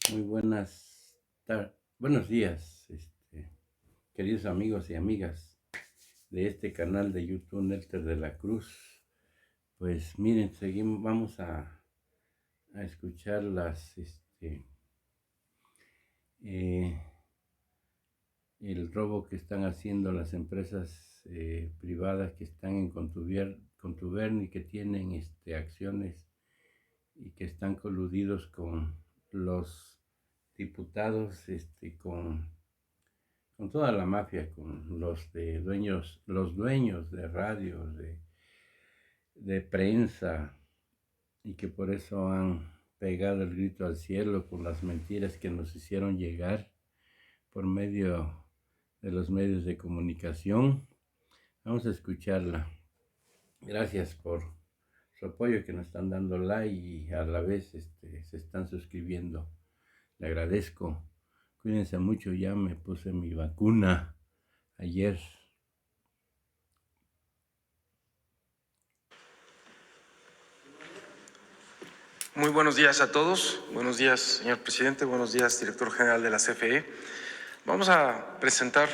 Muy buenos días, queridos amigos y amigas de este canal de YouTube Nelter de la Cruz. Pues miren, vamos a escuchar eh, el robo que están haciendo las empresas privadas que están en contubernio y que tienen acciones y que están coludidos con los diputados, con toda la mafia, con los dueños de radios, de prensa, y que por eso han pegado el grito al cielo con las mentiras que nos hicieron llegar por medio de los medios de comunicación. Vamos a escucharla. Gracias por su apoyo, que nos están dando like y a la vez se están suscribiendo. Le agradezco. Cuídense mucho, ya me puse mi vacuna ayer. Muy buenos días a todos. Buenos días, señor presidente. Buenos días, director general de la CFE. Vamos a presentar,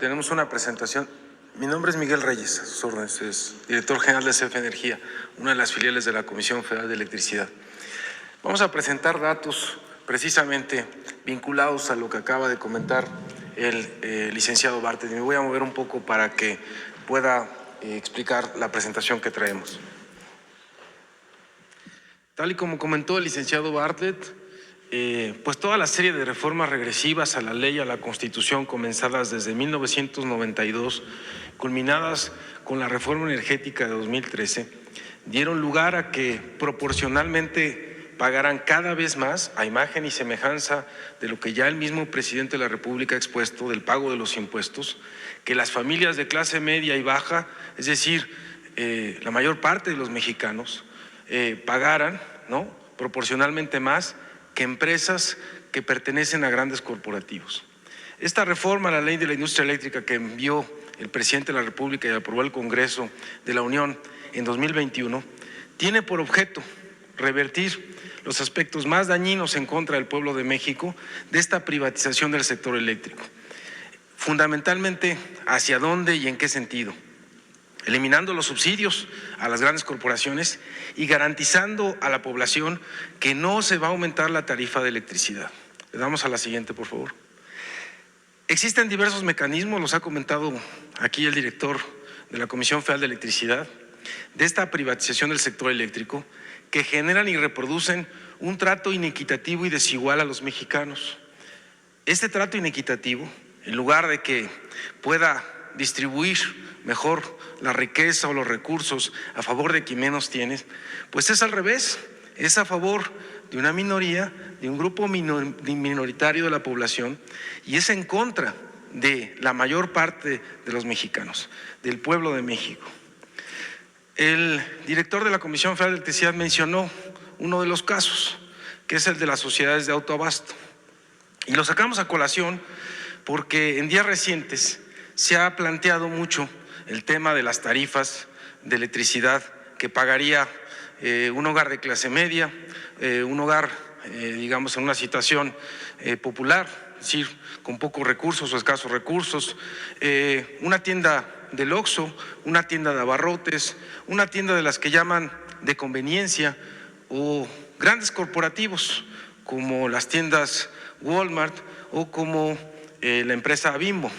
tenemos una presentación. Mi nombre es Miguel Reyes, a sus órdenes, es director general de CFE Energía, una de las filiales de la Comisión Federal de Electricidad. Vamos a presentar datos precisamente vinculados a lo que acaba de comentar el licenciado Bartlett. Me voy a mover un poco para que pueda explicar la presentación que traemos. Tal y como comentó el licenciado Bartlett, pues toda la serie de reformas regresivas a la ley, a la Constitución, comenzadas desde 1992, culminadas con la reforma energética de 2013, dieron lugar a que proporcionalmente pagaran cada vez más, a imagen y semejanza de lo que ya el mismo presidente de la República ha expuesto del pago de los impuestos, que las familias de clase media y baja, es decir, la mayor parte de los mexicanos, pagaran, ¿no?, proporcionalmente más que empresas que pertenecen a grandes corporativos. Esta reforma a la ley de la industria eléctrica que envió el presidente de la República y aprobó el Congreso de la Unión en 2021 tiene por objeto revertir los aspectos más dañinos en contra del pueblo de México de esta privatización del sector eléctrico. Fundamentalmente, ¿hacia dónde y en qué sentido? Eliminando los subsidios a las grandes corporaciones y garantizando a la población que no se va a aumentar la tarifa de electricidad. Le damos a la siguiente, por favor. Existen diversos mecanismos, los ha comentado aquí el director de la Comisión Federal de Electricidad, de esta privatización del sector eléctrico, que generan y reproducen un trato inequitativo y desigual a los mexicanos. Este trato inequitativo, en lugar de que pueda distribuir mejor la riqueza o los recursos a favor de quien menos tiene, pues es al revés, es a favor de una minoría, de un grupo minoritario de la población, y es en contra de la mayor parte de los mexicanos, del pueblo de México. El director de la Comisión Federal de Electricidad mencionó uno de los casos, que es el de las sociedades de autoabasto, y lo sacamos a colación porque en días recientes se ha planteado mucho el tema de las tarifas de electricidad que pagaría un hogar de clase media, un hogar, digamos, en una situación popular, es decir, con pocos recursos o escasos recursos, una tienda del Oxxo, una tienda de abarrotes, una tienda de las que llaman de conveniencia, o grandes corporativos como las tiendas Walmart o como la empresa Bimbo.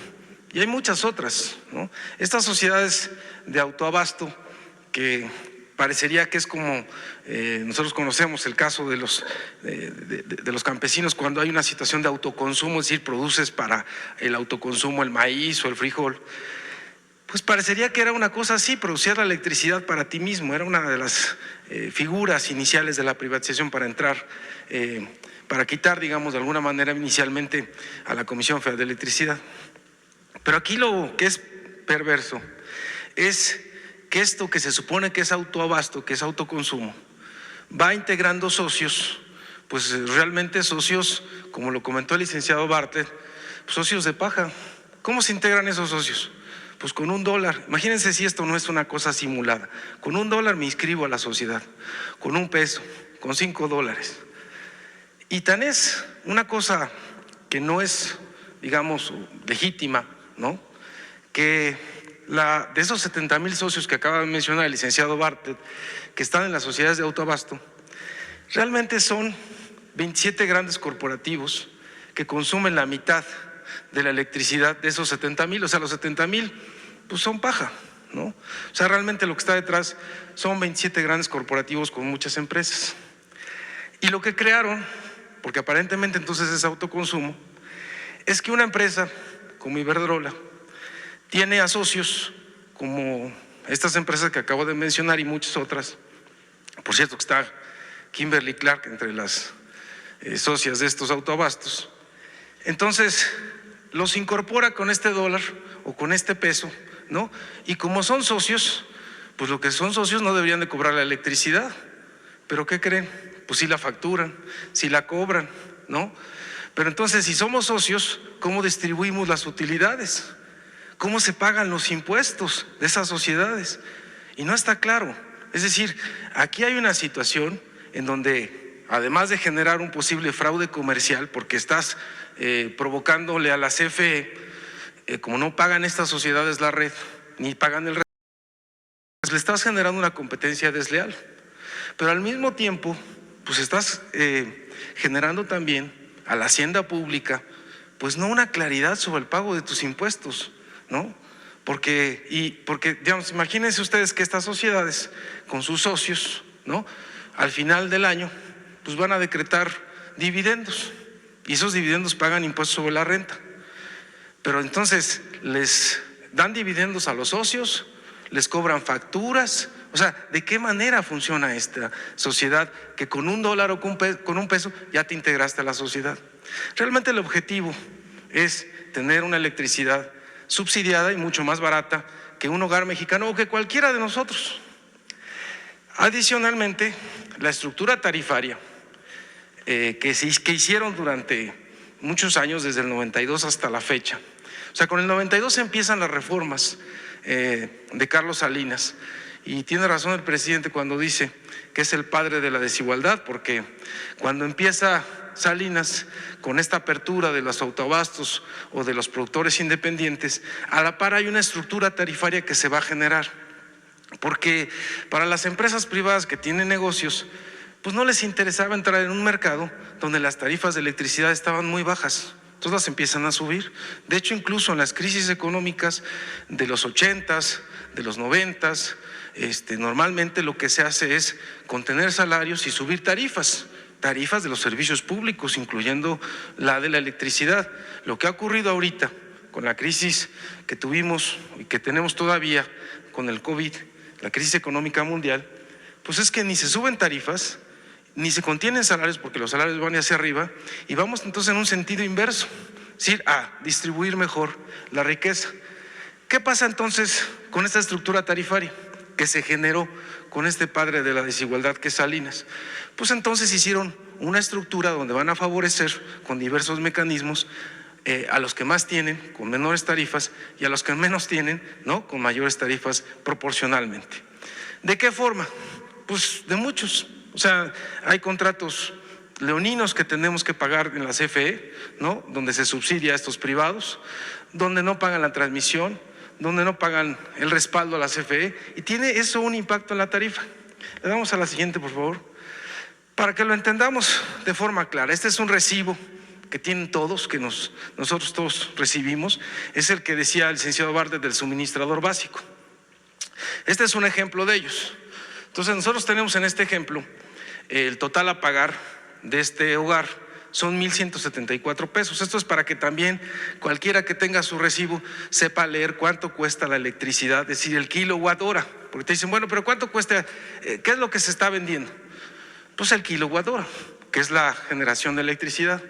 Y hay muchas otras, ¿no? Estas sociedades de autoabasto, que parecería que es como nosotros conocemos el caso de los campesinos cuando hay una situación de autoconsumo, es decir, produces para el autoconsumo el maíz o el frijol, pues parecería que era una cosa así, producir la electricidad para ti mismo, era una de las figuras iniciales de la privatización para entrar, para quitar, digamos, de alguna manera inicialmente a la Comisión Federal de Electricidad. Pero aquí lo que es perverso es que esto que se supone que es autoabasto, que es autoconsumo, va integrando socios, pues realmente socios, como lo comentó el licenciado Bartlett, socios de paja. ¿Cómo se integran esos socios? Pues con $1. Imagínense si esto no es una cosa simulada. Con $1 me inscribo a la sociedad, con $1, con $5. Y tan es una cosa que no es, digamos, legítima, ¿no?, que de esos 70,000 socios que acaba de mencionar el licenciado Bartlett, que están en las sociedades de autoabasto, realmente son 27 grandes corporativos que consumen la mitad de la electricidad de esos 70,000, o sea, los 70,000 pues son paja, ¿no? O sea, realmente lo que está detrás son 27 grandes corporativos con muchas empresas. Y lo que crearon, porque aparentemente entonces es autoconsumo, es que una empresa como Iberdrola tiene a socios como estas empresas que acabo de mencionar y muchas otras. Por cierto que está Kimberly Clark entre las socias de estos autoabastos. Entonces los incorpora con este dólar o con este peso, ¿no? Y como son socios, pues lo que son socios no deberían de cobrar la electricidad. ¿Pero qué creen? Pues sí la facturan, sí la cobran, ¿no? Pero entonces, si somos socios, ¿cómo distribuimos las utilidades? ¿Cómo se pagan los impuestos de esas sociedades? Y no está claro. Es decir, aquí hay una situación en donde, además de generar un posible fraude comercial, porque estás provocándole a la CFE, como no pagan estas sociedades la red, ni pagan el red, pues le estás generando una competencia desleal. Pero al mismo tiempo, pues estás generando también a la hacienda pública, pues no una claridad sobre el pago de tus impuestos, ¿no? Porque, digamos, imagínense ustedes que estas sociedades, con sus socios, ¿no?, al final del año, pues van a decretar dividendos, y esos dividendos pagan impuestos sobre la renta. Pero entonces les dan dividendos a los socios, les cobran facturas. O sea, ¿de qué manera funciona esta sociedad que con $1 o con un peso ya te integraste a la sociedad? Realmente el objetivo es tener una electricidad subsidiada y mucho más barata que un hogar mexicano o que cualquiera de nosotros. Adicionalmente, la estructura tarifaria que hicieron durante muchos años, desde el 92 hasta la fecha. O sea, con el 92 empiezan las reformas de Carlos Salinas. Y tiene razón el presidente cuando dice que es el padre de la desigualdad, porque cuando empieza Salinas con esta apertura de los autoabastos o de los productores independientes, a la par hay una estructura tarifaria que se va a generar, porque para las empresas privadas que tienen negocios, pues no les interesaba entrar en un mercado donde las tarifas de electricidad estaban muy bajas. Entonces las empiezan a subir. De hecho, incluso en las crisis económicas de los 80s, de los 90s, normalmente lo que se hace es contener salarios y subir tarifas de los servicios públicos, incluyendo la de la electricidad. Lo que ha ocurrido ahorita con la crisis que tuvimos y que tenemos todavía con el COVID, la crisis económica mundial, pues es que ni se suben tarifas, ni se contienen salarios, porque los salarios van hacia arriba, y vamos entonces en un sentido inverso, es decir, a distribuir mejor la riqueza. ¿Qué pasa entonces con esta estructura tarifaria que se generó con este padre de la desigualdad que es Salinas? Pues entonces hicieron una estructura donde van a favorecer con diversos mecanismos a los que más tienen con menores tarifas y a los que menos tienen, ¿no?, con mayores tarifas proporcionalmente. ¿De qué forma? Pues de muchos. O sea, hay contratos leoninos que tenemos que pagar en la CFE, ¿no?, donde se subsidia a estos privados, donde no pagan la transmisión, donde no pagan el respaldo a la CFE, y tiene eso un impacto en la tarifa. Le damos a la siguiente, por favor, para que lo entendamos de forma clara. Este es un recibo que tienen todos, que nosotros todos recibimos, es el que decía el licenciado Bartlett del suministrador básico. Este es un ejemplo de ellos. Entonces nosotros tenemos en este ejemplo el total a pagar de este hogar son 1,174 pesos. Esto es para que también cualquiera que tenga su recibo sepa leer cuánto cuesta la electricidad, es decir, el kilowatt hora. Porque te dicen, bueno, pero ¿cuánto cuesta? ¿Qué es lo que se está vendiendo? Pues el kilowatt hora, que es la generación de electricidad.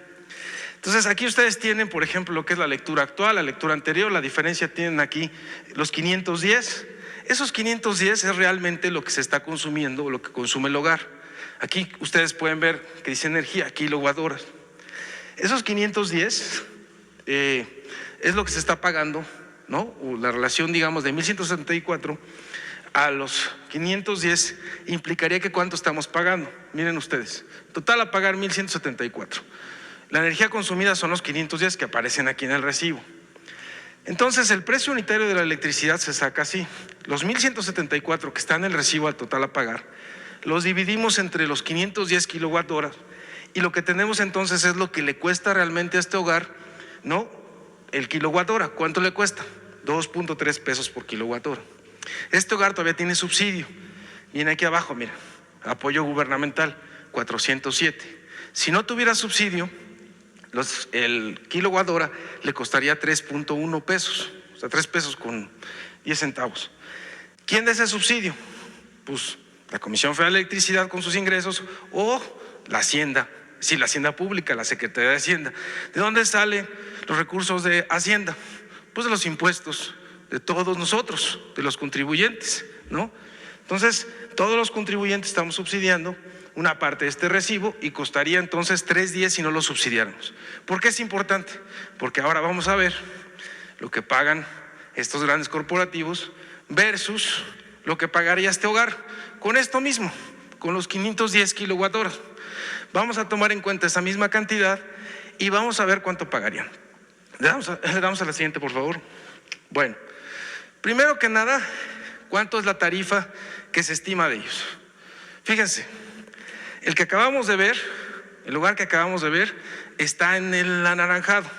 Entonces aquí ustedes tienen, por ejemplo, lo que es la lectura actual, la lectura anterior. La diferencia tienen aquí los 510. Esos 510 es realmente lo que se está consumiendo o lo que consume el hogar. Aquí ustedes pueden ver que dice energía, kilowatt horas. Esos 510 es lo que se está pagando, ¿no? O la relación, digamos, de 1,174 a los 510 implicaría que ¿cuánto estamos pagando? Miren ustedes, total a pagar 1,174. La energía consumida son los 510 que aparecen aquí en el recibo. Entonces, el precio unitario de la electricidad se saca así. Los 1,174 que están en el recibo al total a pagar, los dividimos entre los 510 kilowatt horas y lo que tenemos entonces es lo que le cuesta realmente a este hogar, ¿no? El kilowatt hora. ¿Cuánto le cuesta? 2.3 pesos por kilowatt hora. Este hogar todavía tiene subsidio. Viene aquí abajo, mira, apoyo gubernamental, 407. Si no tuviera subsidio, el kilowatt hora le costaría 3.1 pesos, o sea, 3 pesos con 10 centavos. ¿Quién da ese subsidio? Pues la Comisión Federal de Electricidad con sus ingresos o la Hacienda, sí, la Hacienda Pública, la Secretaría de Hacienda. ¿De dónde salen los recursos de Hacienda? Pues de los impuestos de todos nosotros, de los contribuyentes, ¿no? Entonces, todos los contribuyentes estamos subsidiando una parte de este recibo y costaría entonces 3.10 si no lo subsidiáramos. ¿Por qué es importante? Porque ahora vamos a ver lo que pagan estos grandes corporativos versus lo que pagaría este hogar con esto mismo, con los 510 kilowatt horas. Vamos a tomar en cuenta esa misma cantidad y vamos a ver cuánto pagarían. Le damos a la siguiente, por favor. Bueno, primero que nada, ¿cuánto es la tarifa que se estima de ellos? Fíjense, el que acabamos de ver, el lugar que acabamos de ver, está en el anaranjado,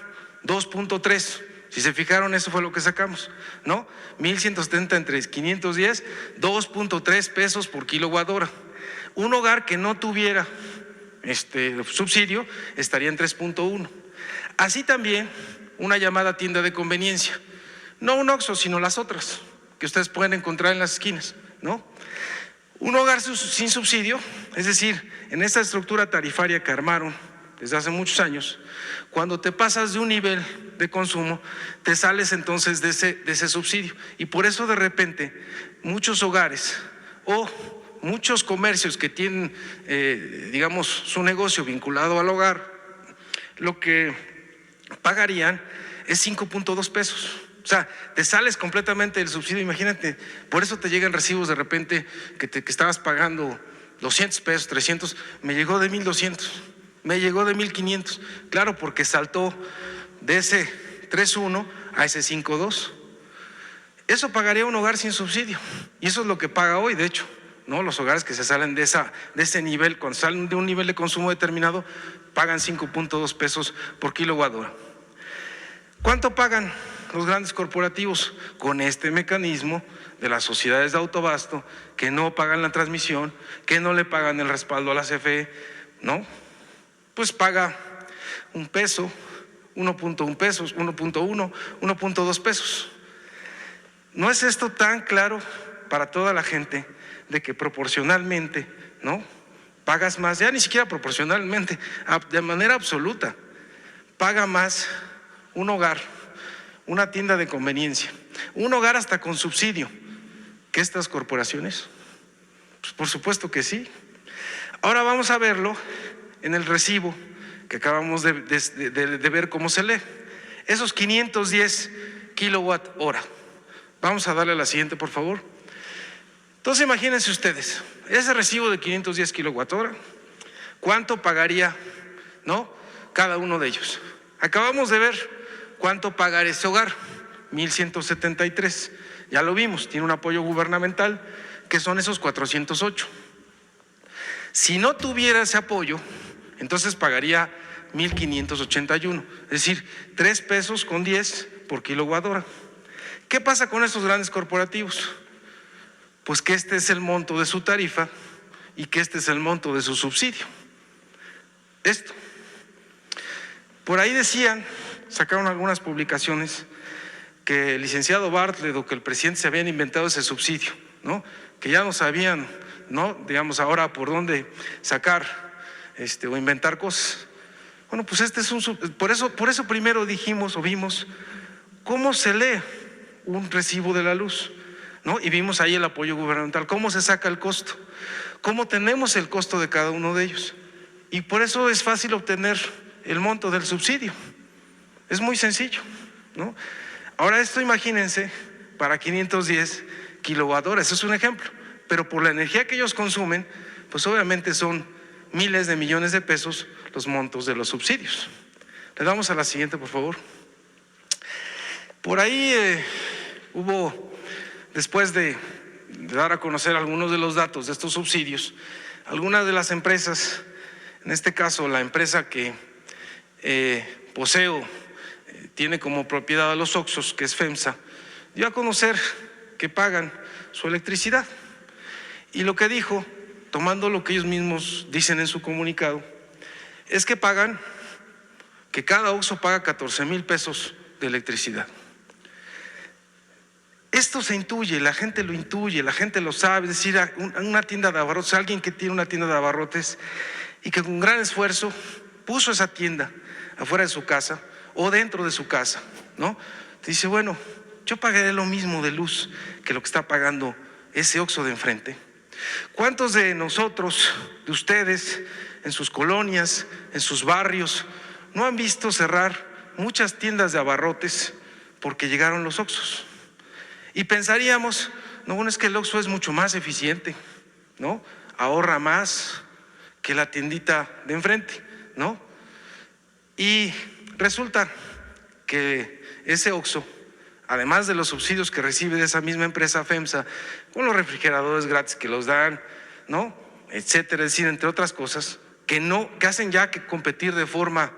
2.3. Si se fijaron, eso fue lo que sacamos, ¿no? 1,170 entre 510, 2.3 pesos por kilowatt hora. Un hogar que no tuviera subsidio estaría en 3.1. Así también una llamada tienda de conveniencia, no un Oxxo, sino las otras que ustedes pueden encontrar en las esquinas, ¿no? Un hogar sin subsidio, es decir, en esta estructura tarifaria que armaron desde hace muchos años, cuando te pasas de un nivel de consumo, te sales entonces de ese subsidio. Y por eso de repente muchos hogares o muchos comercios que tienen, digamos, su negocio vinculado al hogar, lo que pagarían es 5.2 pesos. O sea, te sales completamente del subsidio, imagínate, por eso te llegan recibos de repente que estabas pagando 200 pesos, 300, me llegó de 1,200, me llegó de 1,500, claro, porque saltó de ese 3.1 a ese 5.2. Eso pagaría un hogar sin subsidio, y eso es lo que paga hoy, de hecho, ¿no? Los hogares que se salen de ese nivel, cuando salen de un nivel de consumo determinado, pagan 5.2 pesos por kilowatt hora. ¿Cuánto pagan los grandes corporativos con este mecanismo de las sociedades de autoabasto que no pagan la transmisión, que no le pagan el respaldo a la CFE, ¿no? Pues paga 1 peso, 1.1 pesos, 1.1, 1.2 pesos. ¿No es esto tan claro para toda la gente de que proporcionalmente, ¿no? Pagas más, ya ni siquiera proporcionalmente, de manera absoluta, paga más un hogar, una tienda de conveniencia, un hogar hasta con subsidio, que estas corporaciones? Pues por supuesto que sí. Ahora vamos a verlo en el recibo que acabamos de ver cómo se lee. Esos 510 kilowatt hora. Vamos a darle a la siguiente, por favor. Entonces imagínense ustedes, ese recibo de 510 kilowatt hora, ¿cuánto pagaría, no? Cada uno de ellos. Acabamos de ver cuánto paga ese hogar, 1,173. Ya lo vimos, tiene un apoyo gubernamental, que son esos 408. Si no tuviera ese apoyo, entonces pagaría 1,581, es decir, 3 pesos con 10 por kilowatt hora. ¿Qué pasa con esos grandes corporativos? Pues que este es el monto de su tarifa y que este es el monto de su subsidio. Esto. Por ahí decían, sacaron algunas publicaciones, que el licenciado Bartlett o que el presidente se habían inventado ese subsidio, ¿no? Que ya no sabían, ¿no? Digamos, ahora por dónde sacar o inventar cosas. Bueno, pues este es por eso primero dijimos o vimos cómo se lee un recibo de la luz, ¿no? Y vimos ahí el apoyo gubernamental, cómo se saca el costo, cómo tenemos el costo de cada uno de ellos. Y por eso es fácil obtener el monto del subsidio. Es muy sencillo, ¿no? Ahora esto imagínense para 510 kilowatt hora. Ese es un ejemplo. Pero por la energía que ellos consumen, pues obviamente son miles de millones de pesos los montos de los subsidios. Le damos a la siguiente, por favor. Por ahí hubo, después de dar a conocer algunos de los datos de estos subsidios, algunas de las empresas, en este caso la empresa que Poseo tiene como propiedad a los Oxxos, que es FEMSA, dio a conocer que pagan su electricidad. Y lo que dijo, tomando lo que ellos mismos dicen en su comunicado, es que pagan, que cada Oxxo paga 14,000 pesos de electricidad. Esto se intuye, la gente lo intuye, la gente lo sabe. Es decir, una tienda de abarrotes, alguien que tiene una tienda de abarrotes y que con gran esfuerzo puso esa tienda afuera de su casa o dentro de su casa, ¿no? Te dice, bueno, yo pagaré lo mismo de luz que lo que está pagando ese Oxxo de enfrente. ¿Cuántos de nosotros, de ustedes, en sus colonias, en sus barrios, no han visto cerrar muchas tiendas de abarrotes porque llegaron los Oxxos? Y pensaríamos, no, bueno, es que el Oxxo es mucho más eficiente, ¿no? Ahorra más que la tiendita de enfrente, ¿no? Y resulta que ese Oxxo, además de los subsidios que recibe de esa misma empresa FEMSA, con los refrigeradores gratis que los dan, ¿no? Etcétera, es decir, entre otras cosas, que hacen ya que competir de forma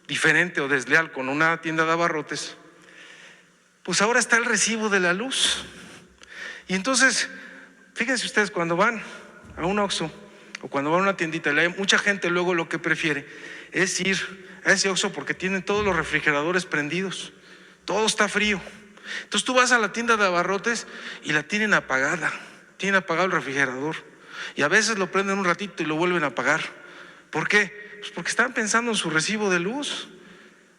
diferente o desleal con una tienda de abarrotes, pues ahora está el recibo de la luz. Y entonces, fíjense ustedes, cuando van a un Oxxo o cuando van a una tiendita, mucha gente luego lo que prefiere es ir a ese Oxxo porque tienen todos los refrigeradores prendidos, todo está frío. Entonces tú vas a la tienda de abarrotes y la tienen apagada, tienen apagado el refrigerador y a veces lo prenden un ratito y lo vuelven a apagar. ¿Por qué? Pues porque están pensando en su recibo de luz.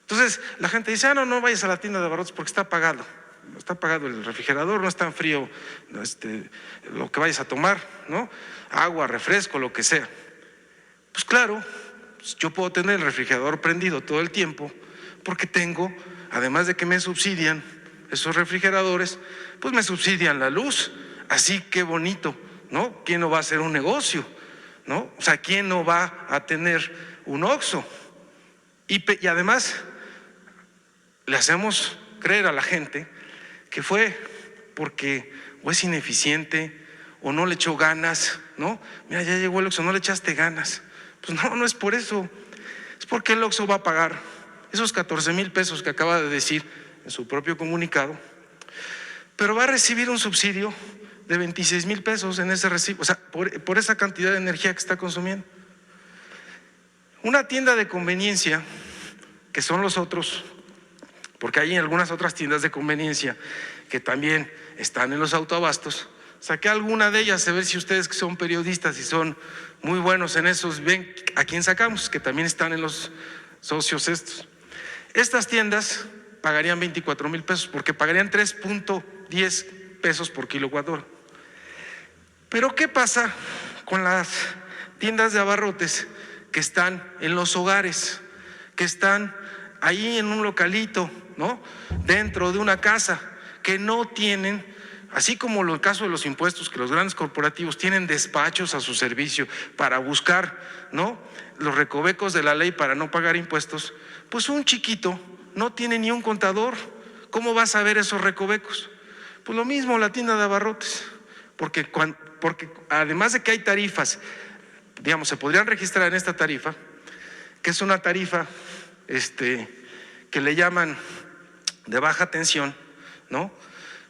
Entonces la gente dice, no vayas a la tienda de abarrotes porque está apagado el refrigerador, no es tan frío lo que vayas a tomar, ¿no? Agua, refresco, lo que sea. Pues claro, yo puedo tener el refrigerador prendido todo el tiempo porque tengo, además de que me subsidian esos refrigeradores, pues me subsidian la luz. Así que bonito, ¿no? ¿Quién no va a hacer un negocio? ¿No? O sea, ¿quién no va a tener un Oxxo? Y además le hacemos creer a la gente que fue porque o es ineficiente o no le echó ganas, ¿no? Mira, ya llegó el Oxxo, no le echaste ganas. Pues no es por eso, es porque el Oxxo va a pagar esos 14,000 pesos que acaba de decir en su propio comunicado, pero va a recibir un subsidio de 26,000 pesos en ese recibo, o sea, por esa cantidad de energía que está consumiendo. Una tienda de conveniencia, que son los otros, porque hay algunas otras tiendas de conveniencia que también están en los autoabastos. Saqué alguna de ellas, a ver si ustedes que son periodistas y son muy buenos en esos, ven a quién sacamos, que también están en los socios estos. Estas tiendas pagarían 24,000 pesos porque pagarían 3.10 pesos por kilowatt hora. Pero ¿qué pasa con las tiendas de abarrotes que están en los hogares, que están ahí en un localito, ¿no? Dentro de una casa, que no tienen, así como el caso de los impuestos, que los grandes corporativos tienen despachos a su servicio para buscar, ¿no?, los recovecos de la ley para no pagar impuestos? Pues un chiquito no tiene ni un contador. ¿Cómo va a saber esos recovecos? Pues lo mismo la tienda de abarrotes, porque además de que hay tarifas, digamos, se podrían registrar en esta tarifa, que es una tarifa que le llaman de baja tensión, ¿no?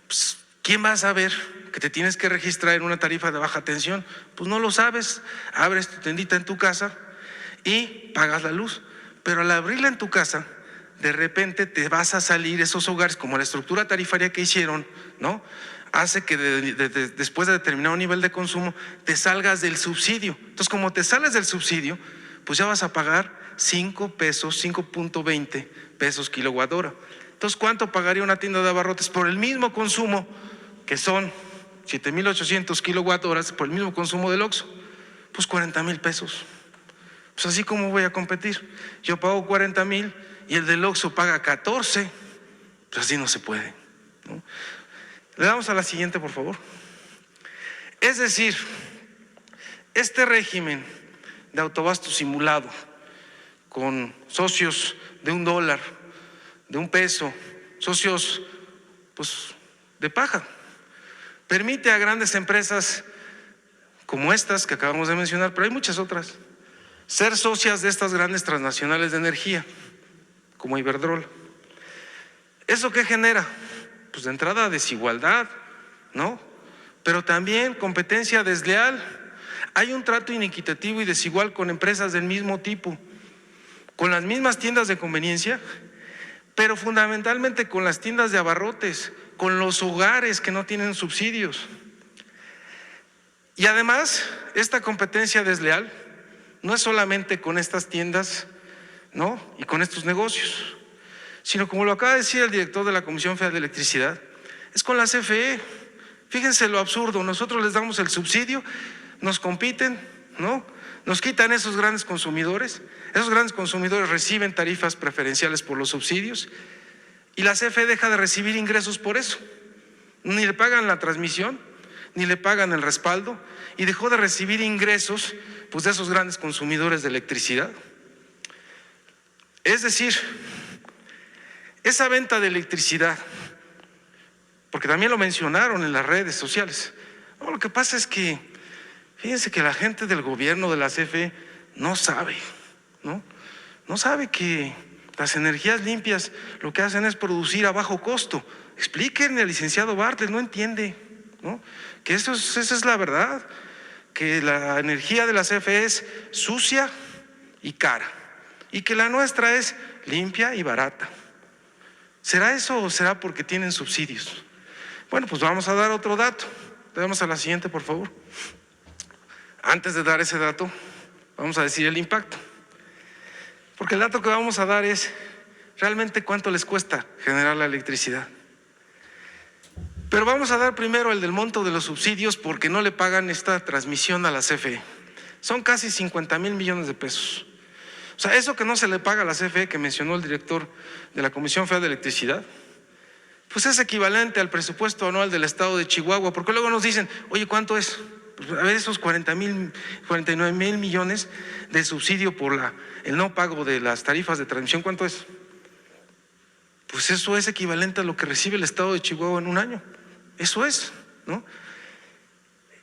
Pues, ¿quién va a saber que te tienes que registrar en una tarifa de baja tensión? Pues no lo sabes. Abres tu tendita en tu casa y pagas la luz, pero al abrirla en tu casa, de repente te vas a salir esos hogares, como la estructura tarifaria que hicieron, ¿no?, hace que después de determinado nivel de consumo te salgas del subsidio. Entonces, como te sales del subsidio, pues ya vas a pagar 5 pesos, 5.20 pesos kilowatt hora. Entonces, ¿cuánto pagaría una tienda de abarrotes por el mismo consumo, que son 7,800 kilowatt horas, por el mismo consumo del Oxxo? Pues 40,000 pesos. Pues así como voy a competir. Yo pago 40,000 y el del Oxxo paga 14. Pues así no se puede, ¿no? Le damos a la siguiente, por favor. Es decir, este régimen de autoabasto simulado con socios de $1, de $1, socios pues de paja, permite a grandes empresas como estas que acabamos de mencionar, pero hay muchas otras, ser socias de estas grandes transnacionales de energía, como Iberdrola. ¿Eso qué genera? Pues de entrada desigualdad, ¿no? Pero también competencia desleal. Hay un trato inequitativo y desigual con empresas del mismo tipo, con las mismas tiendas de conveniencia, pero fundamentalmente con las tiendas de abarrotes, con los hogares que no tienen subsidios. Y además, esta competencia desleal no es solamente con estas tiendas, ¿no?, y con estos negocios, sino, como lo acaba de decir el director de la Comisión Federal de Electricidad, es con la CFE. Fíjense lo absurdo, nosotros les damos el subsidio, nos compiten, ¿no?, nos quitan esos grandes consumidores reciben tarifas preferenciales por los subsidios y la CFE deja de recibir ingresos por eso. Ni le pagan la transmisión, ni le pagan el respaldo y dejó de recibir ingresos pues de esos grandes consumidores de electricidad. Es decir, esa venta de electricidad, porque también lo mencionaron en las redes sociales, no, lo que pasa es que fíjense que la gente del gobierno de la CFE no sabe, no sabe que las energías limpias lo que hacen es producir a bajo costo. Explíquenle al licenciado Bartlett, no entiende, ¿no?, que esa es la verdad, que la energía de la CFE es sucia y cara y que la nuestra es limpia y barata. ¿Será eso o será porque tienen subsidios? Bueno, pues vamos a dar otro dato. Le damos a la siguiente, por favor. Antes de dar ese dato, vamos a decir el impacto. Porque el dato que vamos a dar es realmente cuánto les cuesta generar la electricidad. Pero vamos a dar primero el del monto de los subsidios porque no le pagan esta transmisión a la CFE. Son casi 50,000 millones de pesos. O sea, eso que no se le paga a la CFE, que mencionó el director de la Comisión Federal de Electricidad, pues es equivalente al presupuesto anual del estado de Chihuahua, porque luego nos dicen, oye, ¿cuánto es? Pues a ver, esos 49,000 millones de subsidio por el no pago de las tarifas de transmisión, ¿cuánto es? Pues eso es equivalente a lo que recibe el estado de Chihuahua en un año. Eso es, ¿no?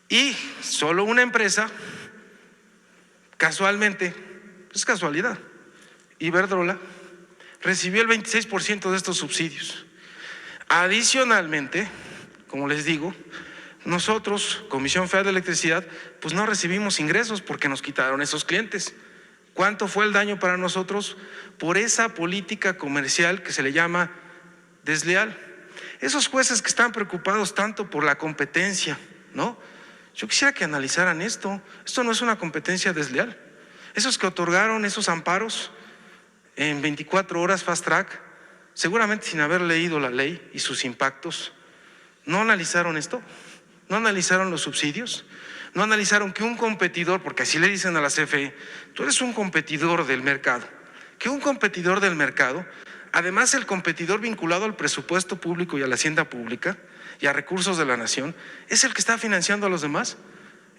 Y solo una empresa, casualmente, es casualidad, Iberdrola, recibió el 26% de estos subsidios. Adicionalmente, como les digo, nosotros, Comisión Federal de Electricidad, pues no recibimos ingresos porque nos quitaron esos clientes. ¿Cuánto fue el daño para nosotros por esa política comercial que se le llama desleal? Esos jueces que están preocupados tanto por la competencia, ¿no? Yo quisiera que analizaran esto. Esto no es una competencia desleal. Esos que otorgaron esos amparos en 24 horas fast track, seguramente sin haber leído la ley y sus impactos, no analizaron esto, no analizaron los subsidios, no analizaron que un competidor, porque así le dicen a la CFE, tú eres un competidor del mercado, que un competidor del mercado, además el competidor vinculado al presupuesto público y a la hacienda pública y a recursos de la nación, es el que está financiando a los demás.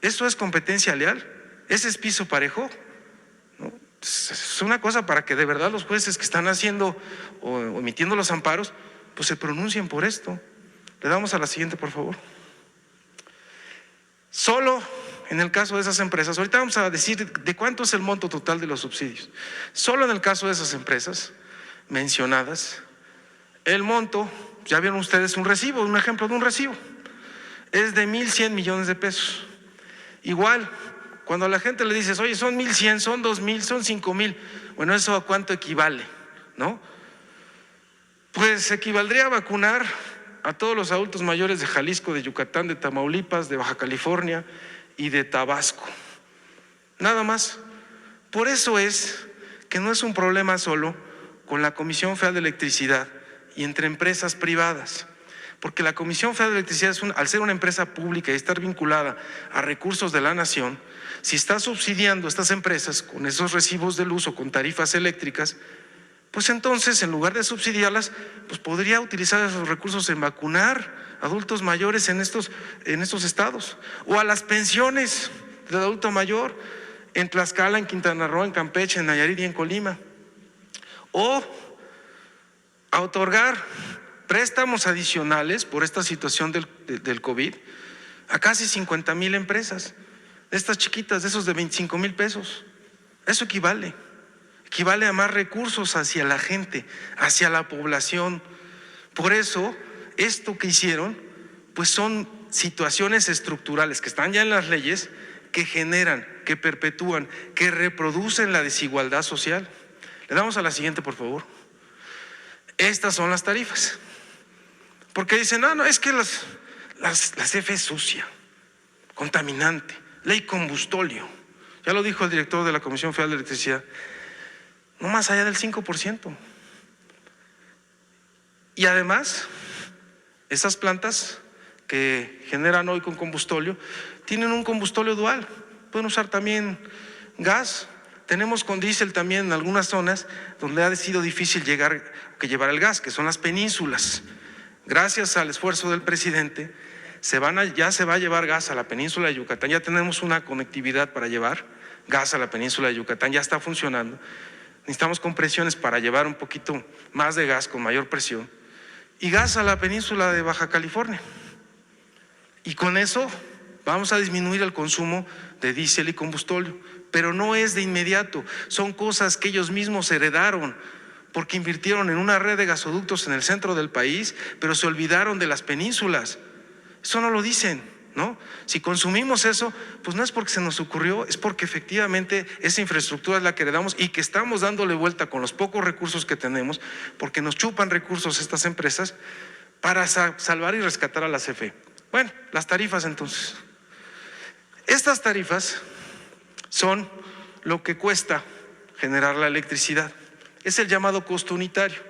¿Eso es competencia leal? ¿Ese es piso parejo? ¿No? Es una cosa para que de verdad los jueces que están haciendo o emitiendo los amparos, pues se pronuncien por esto. Le damos a la siguiente, por favor. Solo en el caso de esas empresas, ahorita vamos a decir de cuánto es el monto total de los subsidios. Solo en el caso de esas empresas mencionadas, el monto, ya vieron ustedes un recibo, un ejemplo de un recibo, es de 1,100 millones de pesos. Igual, cuando a la gente le dices, oye, son 1,100, son 2,000, son 5,000, bueno, ¿eso a cuánto equivale? ¿No? Pues equivaldría a vacunar a todos los adultos mayores de Jalisco, de Yucatán, de Tamaulipas, de Baja California y de Tabasco. Nada más. Por eso es que no es un problema solo con la Comisión Federal de Electricidad y entre empresas privadas, porque la Comisión Federal de Electricidad, al ser una empresa pública y estar vinculada a recursos de la nación, si está subsidiando a estas empresas con esos recibos de luz o con tarifas eléctricas, pues entonces en lugar de subsidiarlas, pues podría utilizar esos recursos en vacunar adultos mayores en estos estados, o a las pensiones del adulto mayor en Tlaxcala, en Quintana Roo, en Campeche, en Nayarit y en Colima, o a otorgar préstamos adicionales por esta situación del COVID a casi 50,000 empresas, de estas chiquitas, de esos de 25,000 pesos. Eso equivale a más recursos hacia la gente, hacia la población. Por eso, esto que hicieron, pues son situaciones estructurales que están ya en las leyes, que generan, que perpetúan, que reproducen la desigualdad social. Le damos a la siguiente, por favor. Estas son las tarifas. Porque dicen, no, es que la CFE es sucia, contaminante, ley combustóleo. Ya lo dijo el director de la Comisión Federal de Electricidad, no más allá del 5%. Y además, esas plantas que generan hoy con combustóleo, tienen un combustóleo dual, pueden usar también gas. Tenemos con diésel también en algunas zonas donde ha sido difícil llevar el gas, que son las penínsulas. Gracias al esfuerzo del presidente, ya se va a llevar gas a la península de Yucatán. Ya tenemos una conectividad para llevar gas a la península de Yucatán, ya está funcionando. Necesitamos compresiones para llevar un poquito más de gas con mayor presión y gas a la península de Baja California. Y con eso vamos a disminuir el consumo de diésel y combustóleo, pero no es de inmediato, son cosas que ellos mismos heredaron porque invirtieron en una red de gasoductos en el centro del país, pero se olvidaron de las penínsulas. Eso no lo dicen, ¿no? Si consumimos eso, pues no es porque se nos ocurrió, es porque efectivamente esa infraestructura es la que heredamos y que estamos dándole vuelta con los pocos recursos que tenemos, porque nos chupan recursos estas empresas para salvar y rescatar a la CFE. Bueno, las tarifas entonces. Estas tarifas son lo que cuesta generar la electricidad. Es el llamado costo unitario.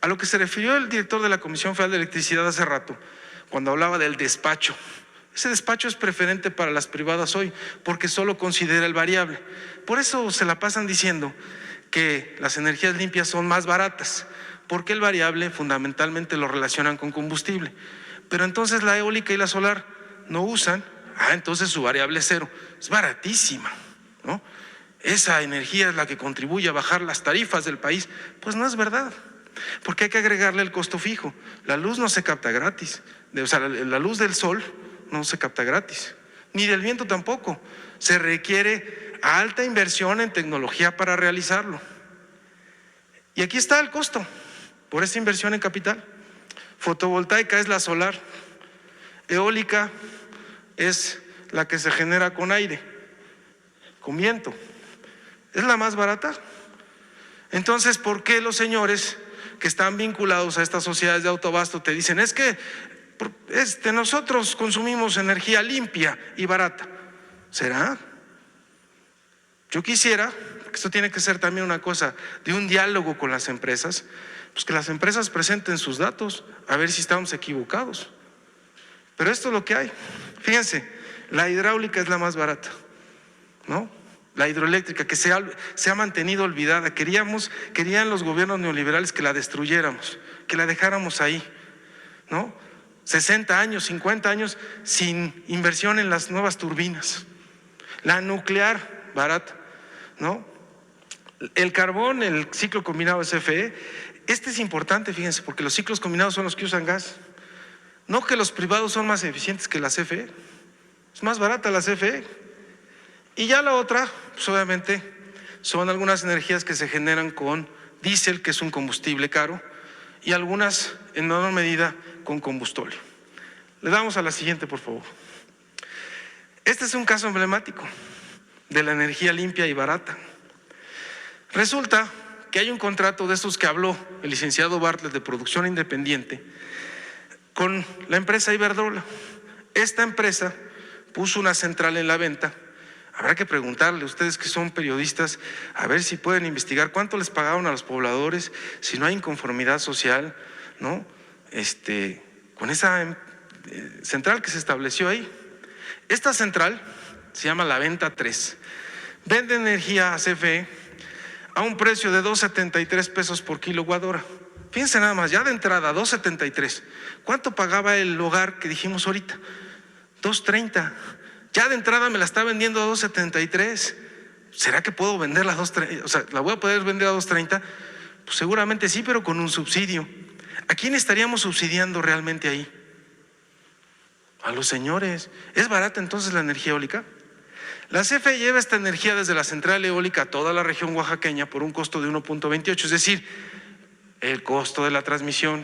A lo que se refirió el director de la Comisión Federal de Electricidad hace rato, cuando hablaba del despacho. Ese despacho es preferente para las privadas hoy, porque solo considera el variable. Por eso se la pasan diciendo que las energías limpias son más baratas, porque el variable fundamentalmente lo relacionan con combustible. Pero entonces la eólica y la solar no usan, entonces su variable es cero. Es baratísima, ¿no? Esa energía es la que contribuye a bajar las tarifas del país. Pues no es verdad, porque hay que agregarle el costo fijo. La luz no se capta gratis, la luz del sol no se capta gratis, ni del viento tampoco. Se requiere alta inversión en tecnología para realizarlo. Y aquí está el costo por esa inversión en capital. Fotovoltaica es la solar, eólica es la que se genera con aire, con viento. ¿Es la más barata? Entonces, ¿por qué los señores que están vinculados a estas sociedades de autoabasto te dicen, es que nosotros consumimos energía limpia y barata? ¿Será? Yo quisiera, esto tiene que ser también una cosa de un diálogo con las empresas, pues que las empresas presenten sus datos, a ver si estamos equivocados. Pero esto es lo que hay. Fíjense, la hidráulica es la más barata, ¿no? La hidroeléctrica, que se ha mantenido olvidada. Querían los gobiernos neoliberales que la destruyéramos, que la dejáramos ahí, ¿no? 60 años, 50 años sin inversión en las nuevas turbinas. La nuclear, barata, ¿no? El carbón, el ciclo combinado de CFE, este es importante, fíjense, porque los ciclos combinados son los que usan gas. No que los privados son más eficientes que la CFE, es más barata la CFE. Y ya la otra, pues obviamente, son algunas energías que se generan con diésel, que es un combustible caro, y algunas en menor medida con combustóleo. Le damos a la siguiente, por favor. Este es un caso emblemático de la energía limpia y barata. Resulta que hay un contrato de estos que habló el licenciado Bartlett de producción independiente con la empresa Iberdrola. Esta empresa puso una central en la venta. Habrá que preguntarle a ustedes que son periodistas, a ver si pueden investigar cuánto les pagaron a los pobladores, si no hay inconformidad social, ¿no? Con esa central que se estableció ahí. Esta central se llama La Venta 3. Vende energía a CFE a un precio de $2.73 por kilowatt hora. Fíjense nada más, ya de entrada, 2.73. ¿Cuánto pagaba el hogar que dijimos ahorita? 2.30. Ya de entrada me la está vendiendo a 2.73. ¿Será que puedo venderla a 2.30? O sea, ¿la voy a poder vender a 2.30? Pues seguramente sí, pero con un subsidio. ¿A quién estaríamos subsidiando realmente ahí? A los señores. ¿Es barata entonces la energía eólica? La CFE lleva esta energía desde la central eólica a toda la región oaxaqueña por un costo de 1.28, es decir, el costo de la transmisión,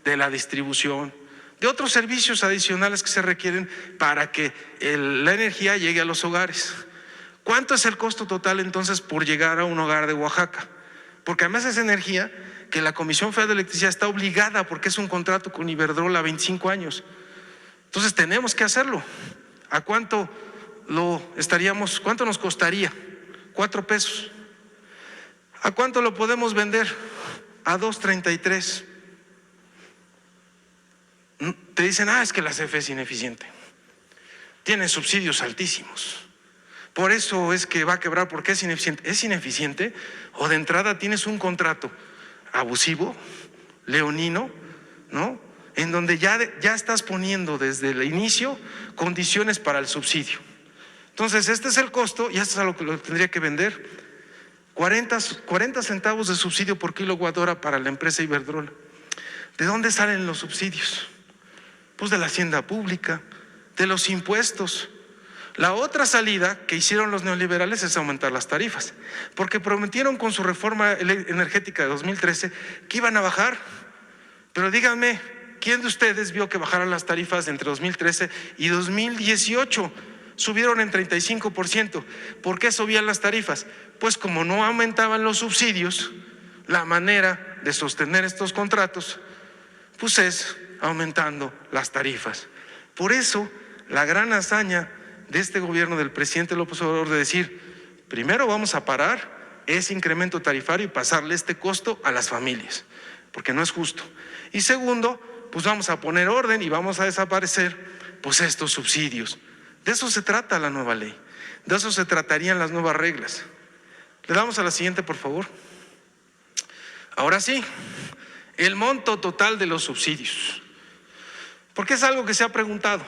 de la distribución, de otros servicios adicionales que se requieren para que la energía llegue a los hogares. ¿Cuánto es el costo total entonces por llegar a un hogar de Oaxaca? Porque además es energía que la Comisión Federal de Electricidad está obligada, porque es un contrato con Iberdrola a 25 años. Entonces tenemos que hacerlo. ¿A cuánto cuánto nos costaría? 4 pesos. ¿A cuánto lo podemos vender? A 2.33. Te dicen, es que la CFE es ineficiente. Tiene subsidios altísimos. Por eso es que va a quebrar, porque es ineficiente. ¿Es ineficiente? O de entrada tienes un contrato abusivo, leonino, ¿no? En donde ya estás poniendo desde el inicio condiciones para el subsidio. Entonces, este es el costo y esto es a lo que lo tendría que vender. 40 centavos de subsidio por kilowatt hora para la empresa Iberdrola. ¿De dónde salen los subsidios? Pues de la hacienda pública, de los impuestos. La otra salida que hicieron los neoliberales es aumentar las tarifas, porque prometieron con su reforma energética de 2013 que iban a bajar. Pero díganme, ¿quién de ustedes vio que bajaran las tarifas entre 2013 y 2018? Subieron en 35%. ¿Por qué subían las tarifas? Pues como no aumentaban los subsidios, la manera de sostener estos contratos, pues es aumentando las tarifas. Por eso, la gran hazaña de este gobierno del presidente López Obrador de decir, primero vamos a parar ese incremento tarifario y pasarle este costo a las familias, porque no es justo. Y segundo, pues vamos a poner orden y vamos a desaparecer pues estos subsidios. De eso se trata la nueva ley, de eso se tratarían las nuevas reglas. Le damos a la siguiente, por favor. Ahora sí, el monto total de los subsidios, porque es algo que se ha preguntado.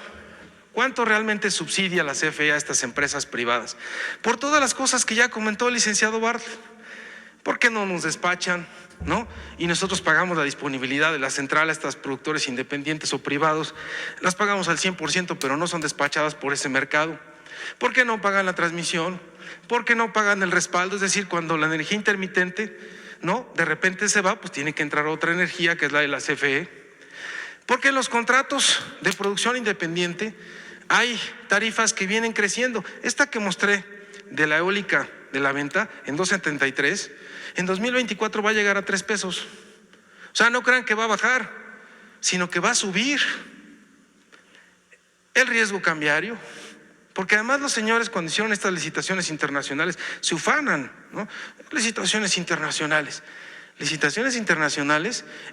¿Cuánto realmente subsidia la CFE a estas empresas privadas? Por todas las cosas que ya comentó el licenciado Bartlett. ¿Por qué no nos despachan, no? Y nosotros pagamos la disponibilidad de la central a estos productores independientes o privados, las pagamos al 100%, pero no son despachadas por ese mercado. ¿Por qué no pagan la transmisión? ¿Por qué no pagan el respaldo? Es decir, cuando la energía intermitente, ¿no?, de repente se va, pues tiene que entrar otra energía que es la de la CFE. Porque en los contratos de producción independiente hay tarifas que vienen creciendo. Esta que mostré de la eólica de la venta en 2.73, en 2024 va a llegar a 3 pesos. O sea, no crean que va a bajar, sino que va a subir. El riesgo cambiario, porque además los señores cuando hicieron estas licitaciones internacionales se ufanan, ¿no? Licitaciones internacionales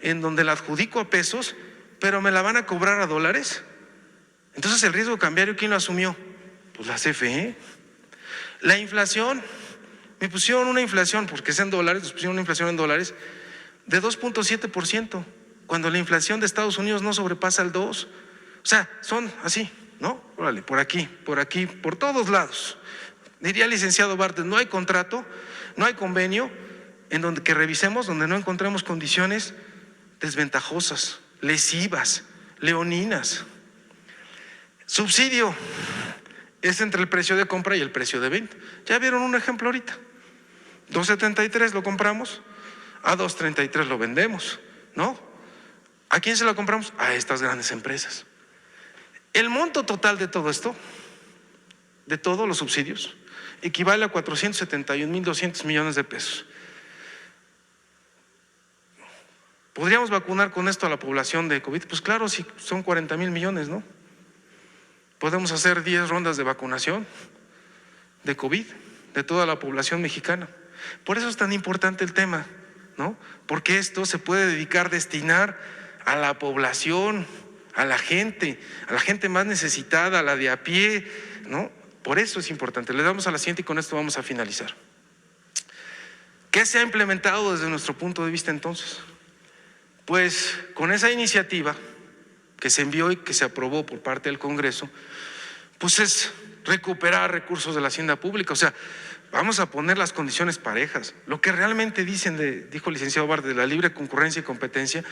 en donde la adjudico a pesos, pero me la van a cobrar a dólares. Entonces el riesgo cambiario, ¿quién lo asumió? Pues la CFE. La inflación, me pusieron una inflación, porque es en dólares, nos pusieron una inflación en dólares de 2.7%, cuando la inflación de Estados Unidos no sobrepasa el 2%. O sea, son así, ¿no? Órale, por aquí, por todos lados. Diría el licenciado Bartlett, no hay contrato, no hay convenio en donde que revisemos, donde no encontremos condiciones desventajosas, lesivas, leoninas. Subsidio es entre el precio de compra y el precio de venta. Ya vieron un ejemplo ahorita. 2.73 lo compramos, a 2.33 lo vendemos, ¿no? ¿A quién se lo compramos? A estas grandes empresas. El monto total de todo esto, de todos los subsidios, equivale a 471.200 millones de pesos. ¿Podríamos vacunar con esto a la población de COVID? Pues claro, si son 40,000 millones, ¿no? Podemos hacer 10 rondas de vacunación de COVID de toda la población mexicana. Por eso es tan importante el tema, ¿no? Porque esto se puede destinar a la población, a la gente más necesitada, a la de a pie, ¿no? Por eso es importante. Le damos a la siguiente y con esto vamos a finalizar. ¿Qué se ha implementado desde nuestro punto de vista entonces? Pues con esa iniciativa que se envió y que se aprobó por parte del Congreso, pues es recuperar recursos de la hacienda pública. O sea, vamos a poner las condiciones parejas. Lo que realmente dijo el licenciado Bartlett, de la libre concurrencia y competencia,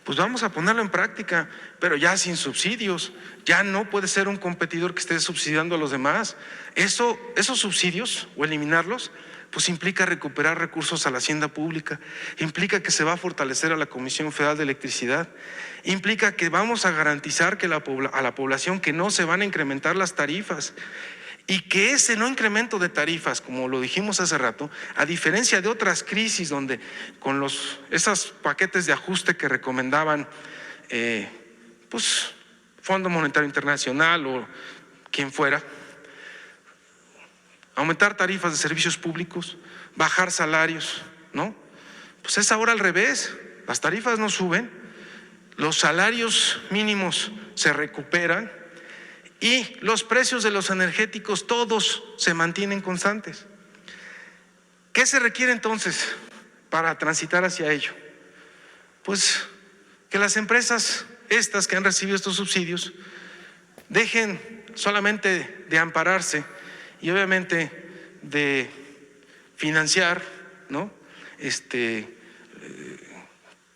pues vamos a ponerlo en práctica, pero ya sin subsidios. Ya no puede ser un competidor que esté subsidiando a los demás. Esos subsidios o eliminarlos, pues implica recuperar recursos a la hacienda pública, implica que se va a fortalecer a la Comisión Federal de Electricidad, implica que vamos a garantizar que a la población que no se van a incrementar las tarifas y que ese no incremento de tarifas, como lo dijimos hace rato, a diferencia de otras crisis donde con esos paquetes de ajuste que recomendaban pues Fondo Monetario Internacional o quien fuera, aumentar tarifas de servicios públicos, bajar salarios, ¿no? Pues es ahora al revés, las tarifas no suben, los salarios mínimos se recuperan y los precios de los energéticos todos se mantienen constantes. ¿Qué se requiere entonces para transitar hacia ello? Pues que las empresas estas que han recibido estos subsidios dejen solamente de ampararse y obviamente de financiar, ¿no?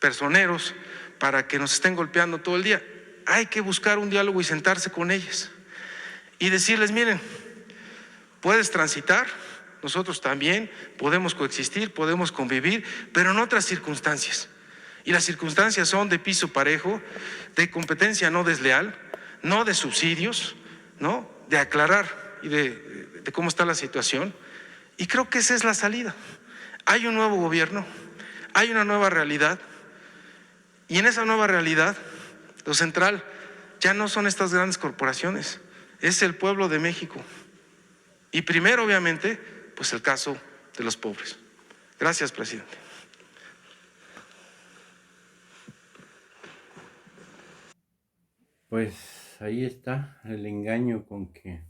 Personeros para que nos estén golpeando todo el día. Hay que buscar un diálogo y sentarse con ellas y decirles, miren, puedes transitar, nosotros también podemos coexistir, podemos convivir, pero en otras circunstancias. Y las circunstancias son de piso parejo, de competencia no desleal, no de subsidios, ¿no? De aclarar y de cómo está la situación. Y creo que esa es la salida. Hay un nuevo gobierno, hay una nueva realidad, y en esa nueva realidad, lo central ya no son estas grandes corporaciones, es el pueblo de México. Y primero, obviamente, pues el caso de los pobres. Gracias, presidente. Pues ahí está el engaño con que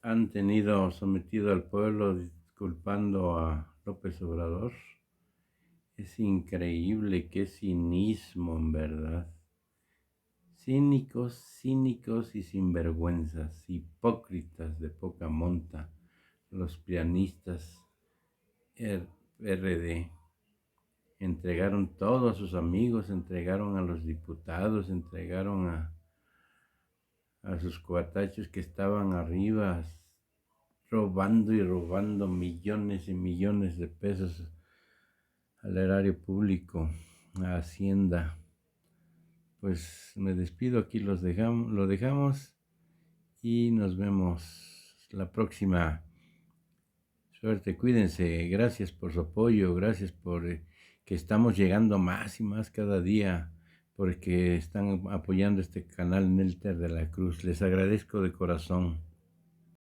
han tenido sometido al pueblo disculpando a López Obrador. Es increíble, qué cinismo en verdad. Cínicos, cínicos y sinvergüenzas, hipócritas de poca monta, los pianistas RD. Entregaron todo a sus amigos, entregaron a los diputados, entregaron a sus cuatachos que estaban arriba, robando y robando millones y millones de pesos al erario público, a Hacienda. Pues me despido, aquí lo dejamos y nos vemos la próxima. Suerte, cuídense, gracias por su apoyo, gracias por que estamos llegando más y más cada día, porque están apoyando este canal Nelter de la Cruz. Les agradezco de corazón.